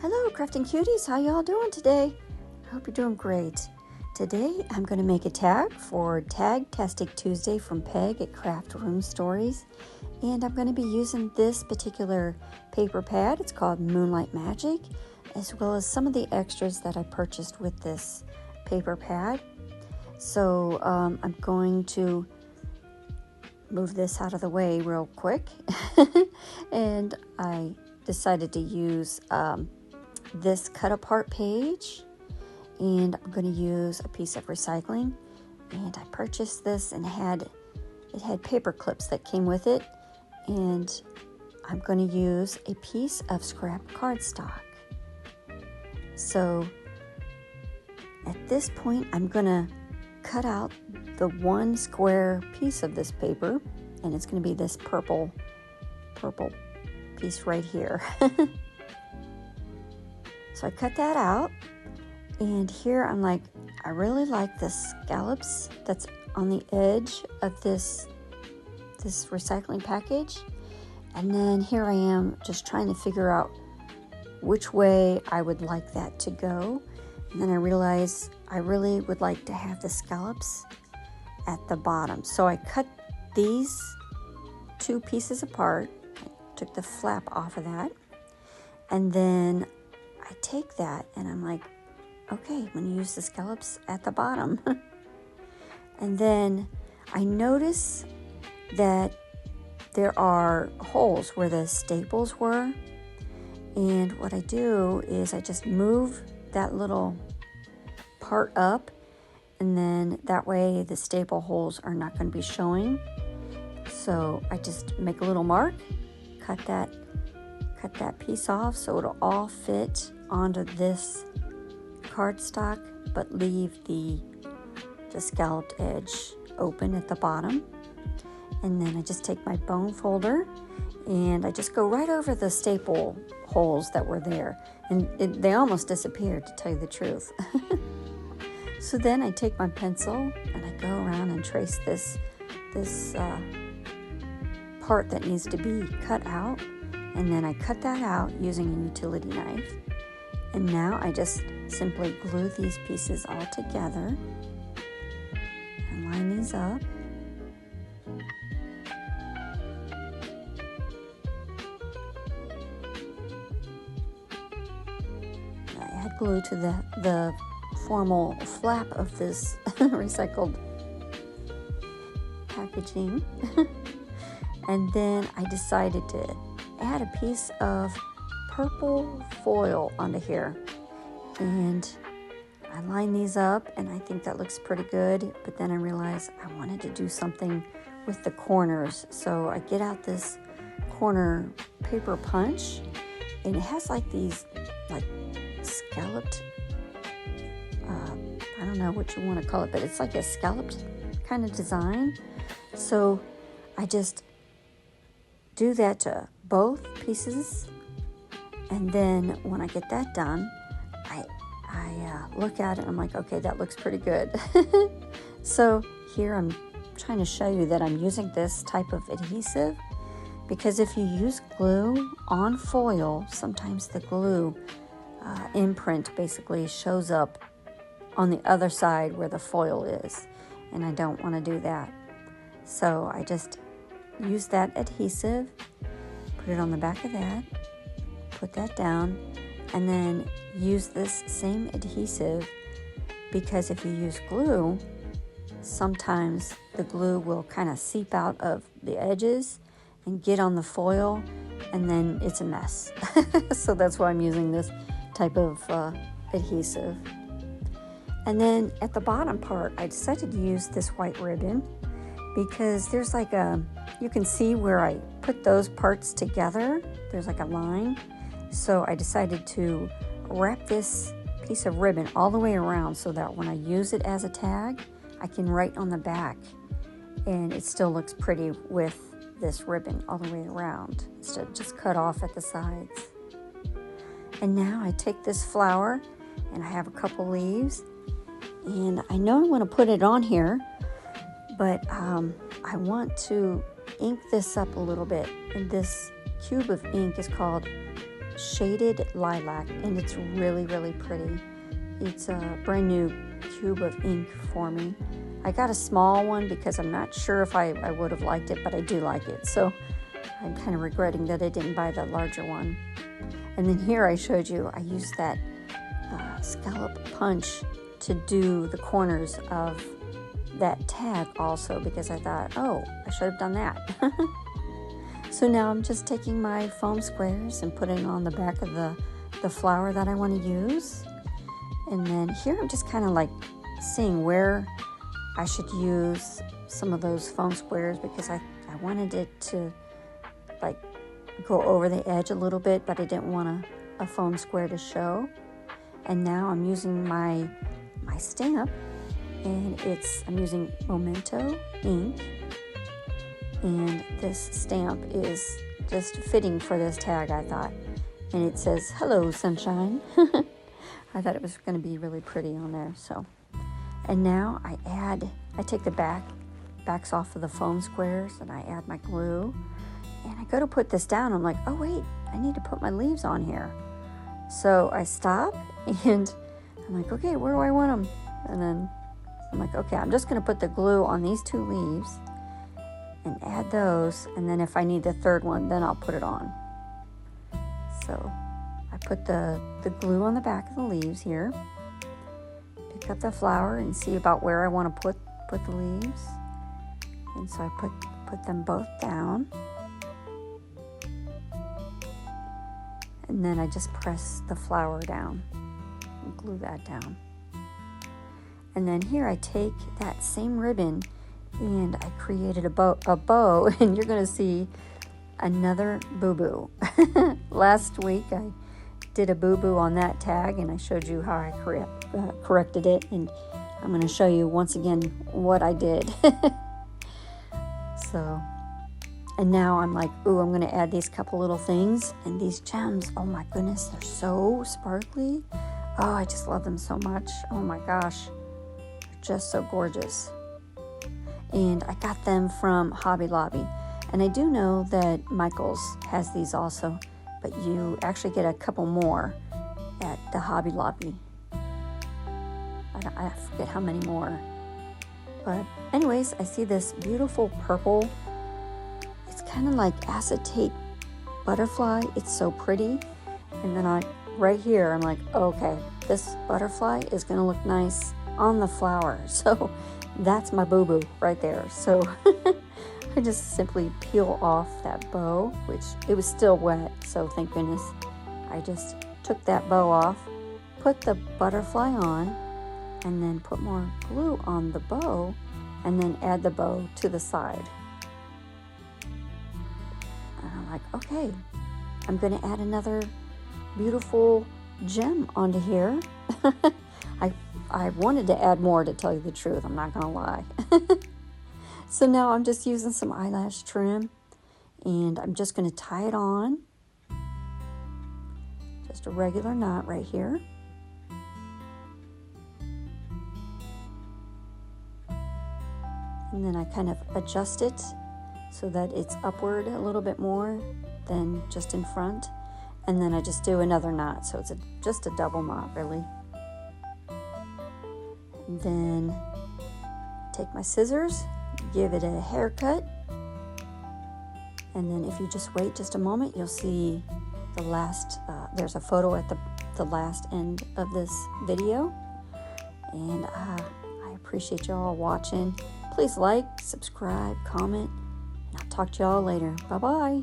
Hello, Crafting Cuties. How y'all doing today? I hope you're doing great. Today, I'm going to make a tag for Tagtastic Tuesday from Peg at CraftroomStories. And I'm going to be using this particular paper pad. It's called Moonlight Magic, as well as some of the extras that I purchased with this paper pad. So I'm going to move this out of the way real quick. And I decided to use this cut apart page, and I'm going to use a piece of recycling. And I purchased this, and it had paper clips that came with it, and I'm going to use a piece of scrap cardstock. So at this point, I'm going to cut out the one square piece of this paper, and it's going to be this purple piece right here. So I cut that out, and here I'm like, I really like the scallops that's on the edge of this recycling package. And then here I am just trying to figure out which way I would like that to go. And then I realized I really would like to have the scallops at the bottom. So I cut these two pieces apart, I took the flap off of that, and then I take that and I'm like, okay, I'm going to use the scallops at the bottom. And then I notice that there are holes where the staples were. And what I do is I just move that little part up, and then that way the staple holes are not going to be showing. So I just make a little mark, cut that piece off so it'll all fit onto this cardstock, but leave the scalloped edge open at the bottom. And then I just take my bone folder and I just go right over the staple holes that were there, and they almost disappeared, to tell you the truth. So then I take my pencil and I go around and trace this part that needs to be cut out, and then I cut that out using a utility knife. And now I just simply glue these pieces all together and line these up. I add glue to the formal flap of this recycled packaging. And then I decided to add a piece of purple foil onto here, and I line these up, and I think that looks pretty good. But then I realized I wanted to do something with the corners, so I get out this corner paper punch, and it has like these scalloped, I don't know what you want to call it, but it's like a scalloped kind of design. So I just do that to both pieces, and then when I get that done, I look at it and I'm like, okay, that looks pretty good. So here I'm trying to show you that I'm using this type of adhesive, because if you use glue on foil, sometimes the glue imprint basically shows up on the other side where the foil is, and I don't want to do that. So I just use that adhesive, put it on the back of that, put that down, and then use this same adhesive, because if you use glue, sometimes the glue will kind of seep out of the edges and get on the foil, and then it's a mess. So that's why I'm using this type of adhesive. And then at the bottom part, I decided to use this white ribbon, because there's like you can see where I put those parts together, there's like a line. So I decided to wrap this piece of ribbon all the way around so that when I use it as a tag, I can write on the back, and it still looks pretty with this ribbon all the way around instead of just cut off at the sides. And now I take this flower, and I have a couple leaves, and I know I want to put it on here, but I want to ink this up a little bit. And this cube of ink is called shaded lilac, and it's really, really pretty. It's a brand new cube of ink for me. I got a small one because I'm not sure if I would have liked it, but I do like it. So I'm kind of regretting that I didn't buy the larger one. And then here I showed you, I used that scallop punch to do the corners of that tag also, because I thought, oh, I should have done that. So now I'm just taking my foam squares and putting on the back of the flower that I want to use. And then here I'm just kind of like seeing where I should use some of those foam squares, because I wanted it to like go over the edge a little bit, but I didn't want a foam square to show. And now I'm using my stamp, and I'm using Memento ink, and this stamp is just fitting for this tag, I thought. And it says, "Hello, sunshine." I thought it was going to be really pretty on there. So, and now I take the backs off of the foam squares, and I add my glue, and I go to put this down. I'm like, oh wait, I need to put my leaves on here. So I stop, and I'm like, okay, where do I want them? And then I'm like, okay, I'm just going to put the glue on these 2 leaves and add those, and then if I need the third one, then I'll put it on. So I put the glue on the back of the leaves here, pick up the flower and see about where I want to put the leaves. And so I put them both down. And then I just press the flower down and glue that down. And then here I take that same ribbon and I created a bow, and you're going to see another boo-boo. Last week I did a boo-boo on that tag, and I showed you how I corrected it, and I'm going to show you once again what I did. So, and now I'm like, ooh, I'm going to add these couple little things, and these gems, oh my goodness, they're so sparkly. Oh, I just love them so much. Oh my gosh, they're just so gorgeous. And I got them from Hobby Lobby. And I do know that Michael's has these also, but you actually get a couple more at the Hobby Lobby. I forget how many more. But anyways, I see this beautiful purple. It's kind of like acetate butterfly. It's so pretty. And then right here, I'm like, okay, this butterfly is going to look nice on the flower. So that's my boo-boo right there. So I just simply peel off that bow, which it was still wet, so thank goodness. I just took that bow off, put the butterfly on, and then put more glue on the bow, and then add the bow to the side. And I'm like, okay, I'm going to add another beautiful gem onto here. I wanted to add more, to tell you the truth. I'm not going to lie. So now I'm just using some eyelash trim, and I'm just going to tie it on. Just a regular knot right here. And then I kind of adjust it so that it's upward a little bit more than just in front. And then I just do another knot, so it's just a double knot really. And then take my scissors, give it a haircut, and then if you just wait just a moment, you'll see the last, there's a photo at the last end of this video. And I appreciate y'all watching. Please like, subscribe, comment, and I'll talk to y'all later. Bye-bye.